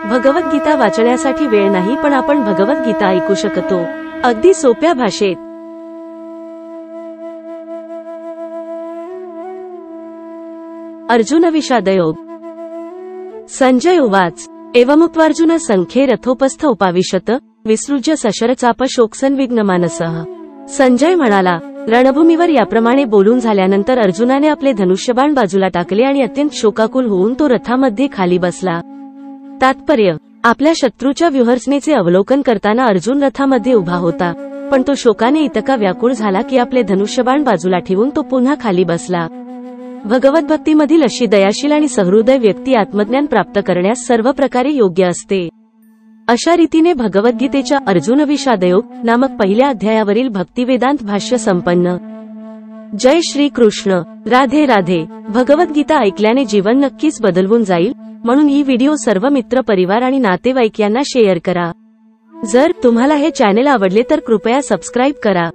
भगवद्गीता वाचण्यासाठी वेळ नाही, पण आपण भगवद्गीता ऐकू शकतो अगदी सोप्या भाषेत। अर्जुन विषादयोग। संजय उवाच एवमुक्त्वार्जुन संख्ये रथोपस्थ उपाविशत विसृज्य सशरचाप शोकसंविघ्नमानसः। संजय म्हणाला, रणभूमीवर याप्रमाणे बोलून झाल्यानंतर अर्जुनाने आपले धनुष्यबाण बाजूला टाकले आणि अत्यंत शोकाकुल होऊन तो रथामध्ये खाली बसला। तात्पर्य, आपल्या शत्रूच्या व्यूहरचनेचे अवलोकन करताना अर्जुन रथामध्ये उभा होता, पण तो शोकाने इतका व्याकुळ झाला की आपले धनुष्यबाण बाजूला ठेवून तो पुन्हा खाली बसला। भगवद्भक्तीमधील अशी दयाशील आणि सहृदय व्यक्ती आत्मज्ञान प्राप्त करण्यास सर्व प्रकारे योग्य असते। अशा रीतीने भगवद्गीतेच्या अर्जुन विषादयोग नामक पहिल्या अध्यायावरील भक्तिवेदांत भाष्य संपन्न। जय श्री कृष्ण। राधे राधे। भगवद्गीता ऐकल्याने जीवन नक्कीच बदलून जाईल, म्हणून ही व्हिडिओ सर्व मित्र परिवार आणि नातेवाईक यांना शेअर करा। जर तुम्हाला हे चॅनेल आवडले तर कृपया सबस्क्राईब करा।